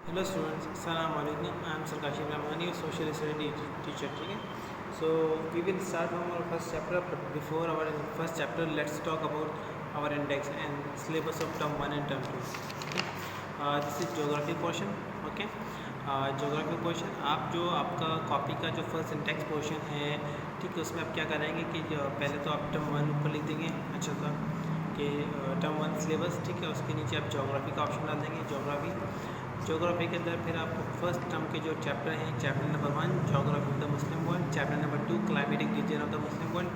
Hello students, अस्सलाम वालेकुम। I am Sarkashi Rahmani, social study teacher. ठीक है, so we will start from our first chapter. But before our first chapter, let's talk about our index and syllabus of term 1 and term 2। This is geography portion. Okay, geography portion जो आपका copy का जो first index portion है, ठीक है, उसमें आप क्या करेंगे कि पहले तो आप टर्म 1 ऊपर लिख देंगे अच्छा सा कि टर्म 1 सिलेबस। ठीक है, उसके नीचे आप ज्योग्राफी का ऑप्शन डाल देंगे। ज्योग्राफी के अंदर फिर आपको फर्स्ट टर्म के जो चैप्टर हैं, chapter number 1 geography of the Muslim world, chapter number 2 climatic region of the Muslim world,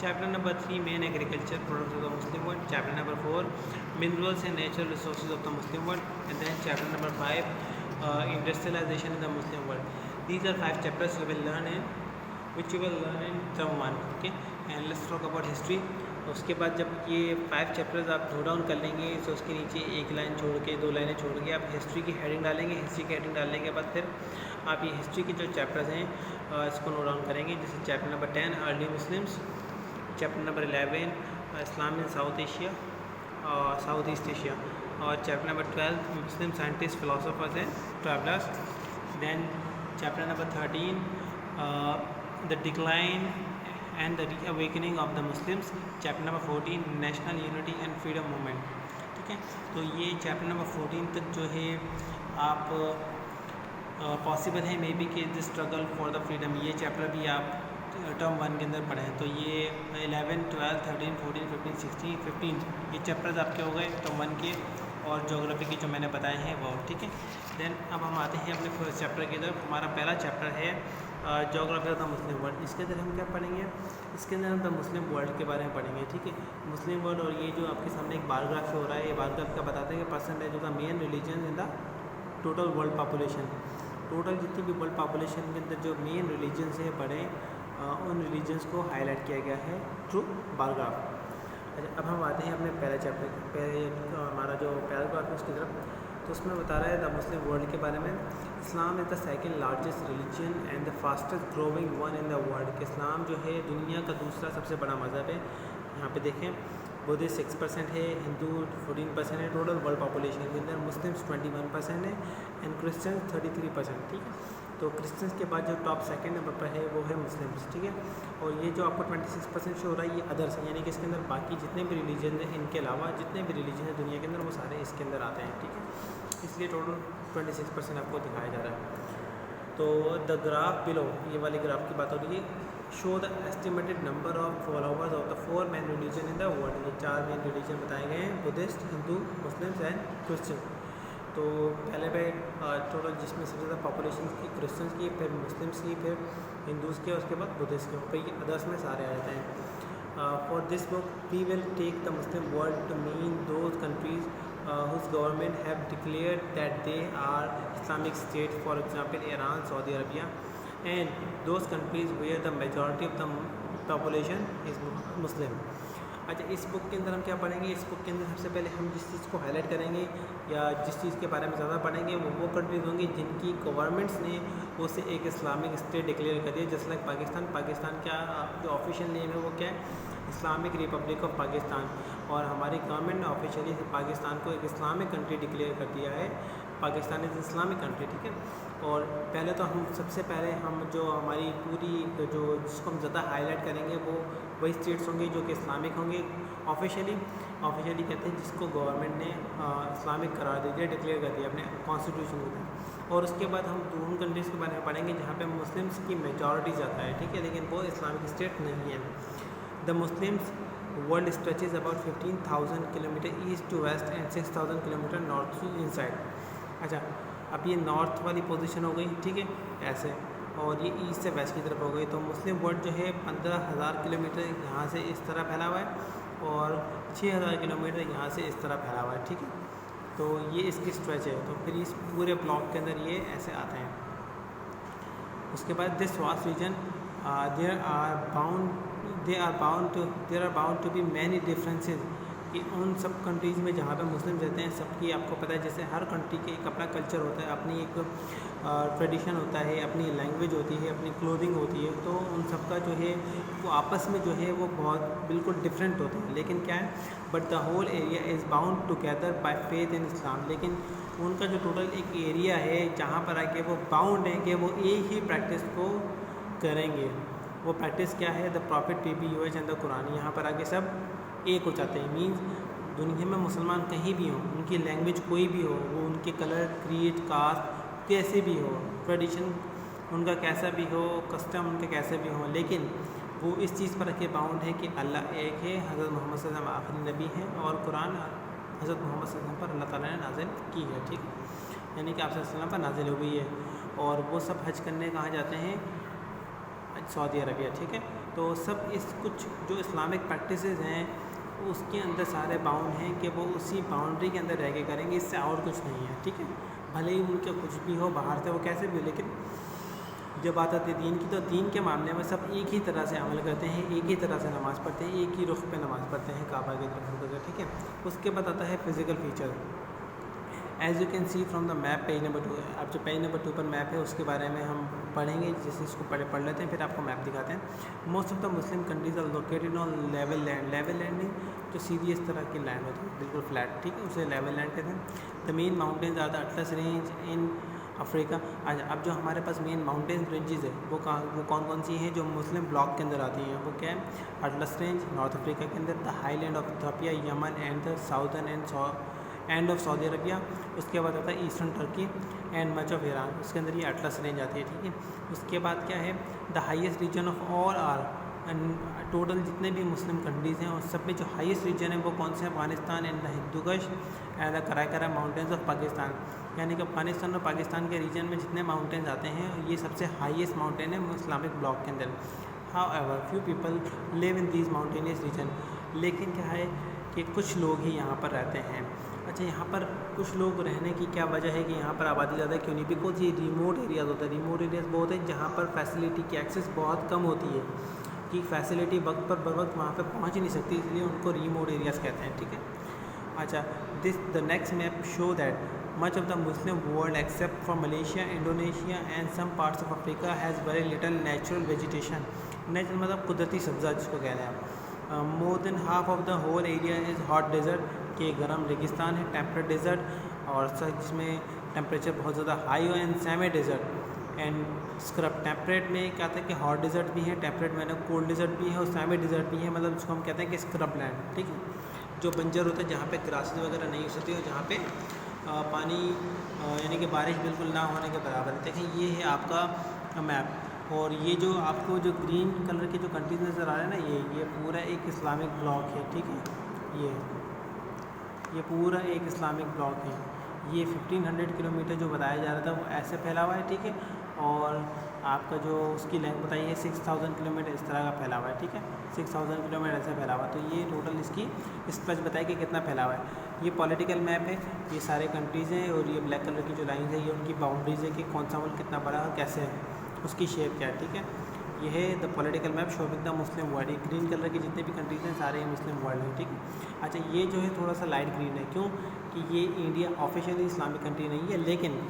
chapter number 3 main agriculture products of the Muslim world, chapter number 4 minerals and natural resources of the Muslim world, and then chapter number 5 industrialisation in the Muslim world. These are 5 chapters you will learn in which you will learn in term 1। Okay, and let's talk about history. उसके बाद जब ये 5 chapters आप note down कर लेंगे, तो उसके नीचे एक लाइन छोड़ के 2 लाइनें छोड़ के आप हिस्ट्री की हेडिंग डालेंगे। हिस्ट्री की हेडिंग डालने के बाद फिर आप ये हिस्ट्री के जो चैप्टर्स हैं इसको नोट डाउन करेंगे। जैसे chapter number 10 early Muslims, chapter number 11 Islam in South Asia South East Asia, और chapter number 12 Muslim scientist philosophers and travellers. Then chapter number 13 the decline and the reawakening of the Muslims, chapter number 14 national unity and freedom movement। ठीक है, तो ये chapter number 14 तक जो है आप possible है मे बी कि the struggle for the freedom, ये चैप्टर भी आप टर्म 1 के अंदर पढ़ें। तो ये 11 12 13 14 15 16 15 ये चैप्टर्स आपके हो गए टर्म 1 के, और ज्योग्राफी के जो मैंने बताए हैं वो। ठीक है, देन अब हम आते हैं अपने फर्स्ट चैप्टर की तरफ। हमारा पहला चैप्टर है geography of the Muslim world. इसके अंदर हम क्या पढ़ेंगे? इसके अंदर हम द मुस्लिम वर्ल्ड के बारे में पढ़ेंगे। ठीक है, मुस्लिम वर्ल्ड, और ये जो आपके सामने एक बायोग्राफी हो रहा है, ये बायोग्राफी का बताते हैं कि percentage of the main religion in the total world population. Total जितनी भी वर्ल्ड पॉपुलेशन के अंदर जो मेन रिलीजन्स है बड़े, उन रिलीजन्स को हाईलाइट किया गया है थ्रू बायोग्राफ। अच्छा, अब हम आते हैं अपने पहले चैप्टर पहले हमारा जो पैराग्राफ है उसकी तरफ। तो उसमें बता रहा है द मुस्लिम वर्ल्ड के बारे में। Islam is the second largest religion and the fastest growing one in the world. कि इस्लाम जो है दुनिया का दूसरा सबसे बड़ा मज़हब है। यहाँ पे देखें, बुद्धिस्ट 6% है, हिंदू 14% है, टोटल वर्ल्ड पॉपुलेशन के अंदर मुस्लिम्स 21% है, एंड क्रिश्चियंस 33%। ठीक है, तो क्रिश्चियंस के बाद जो टॉप सेकंड नंबर पर है वो है मुस्लिम्स। ठीक है, और ये जो आपको 26% शो हो रहा है ये अदर्स है, यानी कि इसके अंदर बाकी जितने भी रिलीजन हैं, इनके अलावा जितने भी रिलीजन हैं दुनिया के अंदर वो सारे इसके अंदर आते हैं। ठीक है, इसलिए टोटल 26% आपको दिखाया जा रहा है। तो द ग्राफ बिलो, ये वाली ग्राफ की बात हो रही है, show the estimated number of followers of the 4 main religion in the world. ये 4 मेन रिलीजन बताए गए हैं, Buddhist, Hindu, Muslims and Christian. तो पहले पे टोटल जिसमें सबसे ज़्यादा पॉपुलेशन की क्रिश्चियंस की, फिर मुस्लिम्स की, फिर हिंदूज़ के, उसके बाद बुद्धिस्ट के, फिर ये अदर्स में सारे आ जाते हैं। For this book we will take the Muslim world to mean those countries whose government have declared that they are Islamic state, for example Iran, Saudi Arabia, and those countries where the majority of the population is Muslim। अच्छा, इस book के अंदर हम क्या पढ़ेंगे? इस book के अंदर सबसे पहले हम जिस चीज़ को हाईलाइट करेंगे या जिस चीज़ के बारे में ज़्यादा पढ़ेंगे वो कंट्रीज होंगी जिनकी गवर्नमेंट्स ने उसे एक इस्लामिक स्टेट डिक्लेयर कर दिया। जैसे लाइक पाकिस्तान का जो ऑफिशियल नेम है वो क्या है? इस्लामिक रिपब्लिक ऑफ पाकिस्तान, और हमारी गवर्नमेंट ने ऑफिशियली पाकिस्तान को एक इस्लामिक कंट्री डिक्लेयर कर दिया है। Pakistan is Islamic country. ठीक है, और पहले तो हम सबसे पहले हम जो हमारी पूरी जो जिसको हम ज़्यादा हाईलाइट करेंगे वो वही स्टेट्स होंगे जो कि इस्लामिक होंगे ऑफिशियली कहते हैं जिसको गवर्नमेंट ने इस्लामिक करार दे दिया, डिक्लेयर कर दिया अपने कॉन्स्टिट्यूशन में। और उसके बाद हम उन कंट्रीज़ के बारे में पढ़ेंगे जहाँ पे मुस्लिम्स की मेजॉरिटी ज़्यादा है। ठीक है, लेकिन वो इस्लामिक स्टेट नहीं है। The Muslims world stretches about 15,000 kilometre east to west and 6,000 kilometre north to inside. अच्छा, अब ये नॉर्थ वाली पोजीशन हो गई। ठीक है, ऐसे, और ये ईस्ट से वेस्ट की तरफ हो गई। तो मुस्लिम वर्ल्ड जो है 15,000 किलोमीटर यहाँ से इस तरह फैला हुआ है, और 6,000 किलोमीटर यहाँ से इस तरह फैला हुआ है। ठीक है, तो ये इसकी स्ट्रेच है। तो फिर इस पूरे ब्लॉक के अंदर ये ऐसे आते हैं। उसके बाद this vast region there are bound to be many differences कि उन सब कंट्रीज़ में जहाँ पे मुस्लिम रहते हैं सबकी आपको पता है जैसे हर कंट्री के एक अपना कल्चर होता है, अपनी एक ट्रेडिशन होता है, अपनी लैंग्वेज होती है, अपनी क्लोथिंग होती है, तो उन सब का जो है वो आपस में जो है वो बहुत बिल्कुल डिफरेंट होते हैं। लेकिन क्या है, but the whole area is bound together by faith in Islam. लेकिन उनका जो टोटल एक एरिया है जहाँ पर आके वो बाउंड है कि वो एक ही प्रैक्टिस को करेंगे। वो प्रैक्टिस क्या है, the profit PPUH and the Quran. यहाँ पर आके सब एक हो जाते हैं। मीन्स दुनिया में मुसलमान कहीं भी हों, उनकी लैंग्वेज कोई भी हो, वो उनके कलर, क्रीड, कास्ट कैसे भी हो, ट्रेडिशन उनका कैसा भी हो, कस्टम उनके कैसे भी हो, लेकिन वो इस चीज़ पर रखे बाउंड है कि अल्लाह एक है, हज़रत मोहम्मद सल्लल्लाहु अलैहि वसल्लम आखिरी नबी हैं और कुरान हज़रत मोहम्मद सल्लल्लाहु अलैहि वसल्लम पर अल्लाह ताला ने नाज़िल की है। ठीक है, यानी कि आप सल्लल्लाहु अलैहि वसल्लम पर नाज़िल हो गई है। और वो सब हज करने कहाँ जाते हैं, सऊदी अरबिया। ठीक है, तो सब इस कुछ जो इस्लामिक प्रैक्टिसेस हैं उसके अंदर सारे बाउंड हैं कि वो उसी बाउंड्री के अंदर रह के करेंगे, इससे और कुछ नहीं है। ठीक है, भले ही उनका कुछ भी हो बाहर से वो कैसे भी हो, लेकिन जब बात आती है दीन की तो दीन के मामले में सब एक ही तरह से अमल करते हैं, एक ही तरह से नमाज़ पढ़ते हैं, एक ही रुख पे नमाज़ पढ़ते हैं काबा की तरफ होकर। ठीक है, उसके बाद आता है physical feature. As you can see from the map, page number 2। अब जो पेज नंबर 2 पर मैप है उसके बारे में हम पढ़ेंगे, जैसे इसको पढ़ लेते हैं फिर आपको मैप दिखाते हैं। Most of the Muslim countries are located on level land. Level land में जो सीधी इस तरह की लैंड होती है बिल्कुल फ्लैट, ठीक है, उसे लेवल लैंड कहते हैं। The main mountains are the Atlas range in Africa. अच्छा, अब जो हमारे पास मेन माउंटेन रेंजेस है वो कौन कौन सी हैं जो मुस्लिम ब्लॉक के अंदर आती हैं, वो क्या है, अटलस रेंज नॉर्थ अफ्रीका के अंदर, the highland of Ethiopia, Yemen and the southern end of Saudi Arabia. उसके बाद आता है eastern Turkey and much of Iran, उसके अंदर ये अटलस रेंज आती है। ठीक है, उसके बाद क्या है, the highest region of all are, total जितने भी मुस्लिम कंट्रीज़ हैं उस सब में जो हाईएस्ट रीजन है वो कौन से, Afghanistan and the Hindu Kush and the Karakoram mountains of Pakistan. यानी कि अफगानिस्तान और पाकिस्तान के रीजन में जितने माउंटेन्स आते हैं ये सबसे हाईएस्ट माउंटेन है इस्लामिक ब्लॉक के अंदर। However few people live in these mountainous region. लेकिन क्या है कि कुछ लोग ही यहाँ पर रहते हैं। अच्छा, यहाँ पर कुछ लोग रहने की क्या वजह है कि यहाँ पर आबादी ज़्यादा क्यों नहीं, बिकॉज ये रिमोट एरियाज़ होता है। रिमोट एरियाज़ बहुत है जहाँ पर फैसिलिटी की एक्सेस बहुत कम होती है, कि फैसिलिटी वक्त पर बर वक्त वहाँ पर पहुँच ही नहीं सकती, इसलिए उनको रिमोट एरियाज़ कहते हैं। ठीक है, अच्छा, the next map show that much of the Muslim world except for Malaysia, Indonesia and some parts of Africa has very little natural vegetation. Natural मतलब कुदरती सब्ज़ा जिसको कह रहे हैं आप। More than half of the whole area is hot desert, के गर्म रेगिस्तान है, टेम्परेट डेजर्ट, और जिसमें टेम्परेचर बहुत ज़्यादा हाई हो, and semi desert and scrub. Temperate में क्या कहते हैं कि हॉट डेजर्ट भी है, टेम्परेट में कोल्ड डेजर्ट भी है और सेमी डेजर्ट भी है, मतलब जिसको हम कहते हैं कि स्क्रब लैंड। ठीक है, जो बंजर होता है जहाँ पे ग्रासेस वगैरह नहीं हो सकती और जहाँ पे पानी यानी कि बारिश बिल्कुल ना होने के बराबर है। देखिए ये है आपका मैप, और ये जो आपको जो ग्रीन कलर के जो कंट्रीज नज़र आ रहे हैं ना, ये पूरा एक इस्लामिक ब्लॉक है। ठीक है, ये पूरा एक इस्लामिक ब्लॉक है। ये 1500 किलोमीटर जो बताया जा रहा था वो ऐसे फैला हुआ है। ठीक है, और आपका जो उसकी लेंथ बताई है 6000 किलोमीटर इस तरह का फैला हुआ है। ठीक है, 6000 किलोमीटर ऐसे फैला हुआ है। तो ये टोटल इसकी स्ट्रेच बताई कि कितना फैला हुआ है। ये पॉलिटिकल मैप है, ये सारे कंट्रीज़ हैं, और ये ब्लैक कलर की जो लाइन है ये उनकी बाउंड्रीज़ है कि कौन सा मुल्क कितना बड़ा है, कैसे है, उसकी शेप क्या है। ठीक है, ये है the political map showing the Muslim world. ये ग्रीन कलर की जितने भी कंट्रीज़ हैं सारे मुस्लिम वर्ल्ड हैं। ठीक है, अच्छा, ये जो है थोड़ा सा लाइट ग्रीन है, क्यों कि ये इंडिया ऑफिशियली इस्लामिक कंट्री नहीं है, लेकिन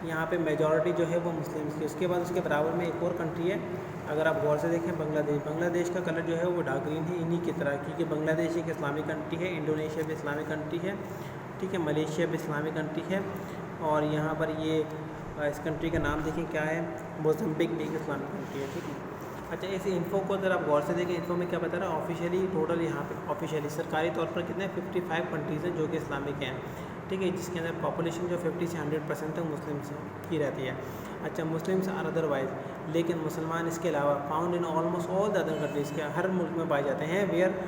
यहाँ पे मेजॉरिटी जो है वो मुस्लिम्स की। उसके बाद उसके बराबर में एक और कंट्री है, अगर आप गौर से देखें, बांग्लादेश। बांग्लादेश का कलर जो है वो डार्क ग्रीन है इन्हीं की तरह, क्योंकि बांग्लादेश एक इस्लामिक कंट्री है, इंडोनेशिया भी इस्लामिक कंट्री है। ठीक है, मलेशिया भी इस्लामिक कंट्री है, और यहाँ पर ये इस कंट्री का नाम देखिए क्या है, मोज़म्बिक भी एक इस्लामिक कंट्री है। ठीक है, अच्छा, इस इन्फो को अगर आप गौर से देखें, इन्फो में क्या बता रहा है, ऑफिशियली टोटल यहाँ पे ऑफिशियली सरकारी तौर पर कितने 55 कंट्रीज़ हैं जो कि इस्लामिक हैं। ठीक है, जिसके अंदर पॉपुलेशन जो 50 से 100% तक मुस्लिम्स की रहती है। अच्छा, मुस्लिम्स आर अदरवाइज, लेकिन मुसलमान इसके अलावा found in almost all the other countries के हर मुल्क में पाए जाते हैं, वेयर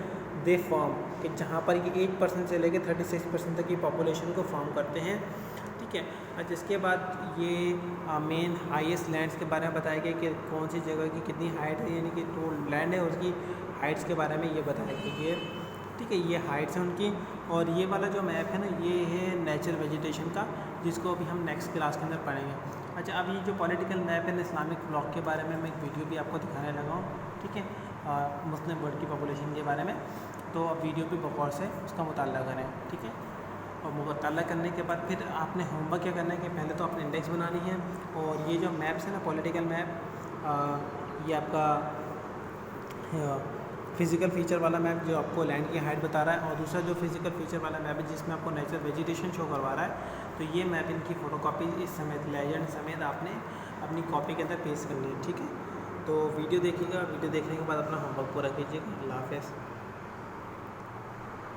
दे फॉर्म, कि जहाँ पर ये 8% से लेकर 36% तक की पॉपुलेशन को फॉर्म करते हैं। ठीक है, अच्छा, इसके बाद ये मेन हाईएस्ट लैंड्स के बारे में बताया गया कि कौन सी जगह की कितनी हाइट है, यानी कि जो लैंड है उसकी हाइट्स के बारे में ये बताया गया है। ठीक है, ये हाइट्स हैं उनकी, और ये वाला जो मैप है ना ये है नेचुरल वेजिटेशन का, जिसको अभी हम नेक्स्ट क्लास के अंदर पढ़ेंगे। अच्छा, अब ये जो पॉलिटिकल मैप है इस्लामिक ब्लॉक के बारे में मैं एक वीडियो भी आपको दिखाने लगा हूँ। ठीक है, मुस्लिम वर्ल्ड की पॉपुलेशन के बारे में। तो अब वीडियो पे गौर से उसका मुताला करें, ठीक है। और मुताला करने के बाद फिर आपने होमवर्क क्या करना है कि पहले तो आपने इंडेक्स बनानी है, और ये जो मैप्स है ना, पॉलिटिकल मैप, ये आपका फिज़िकल फ़ीचर वाला मैप जो आपको लैंड की हाइट बता रहा है, और दूसरा जो फिज़िकल फ़ीचर वाला मैप है जिसमें आपको नेचुरल वेजिटेशन शो करवा रहा है, तो ये मैप इनकी फ़ोटोकॉपी इस समेत लेजेंड समेत आपने अपनी कॉपी के अंदर पेस्ट करनी है, ठीक है। तो वीडियो देखिएगा, वीडियो देखने के बाद अपना होमवर्क पूरा कीजिएगा। अल्लाह हाफ़िज़।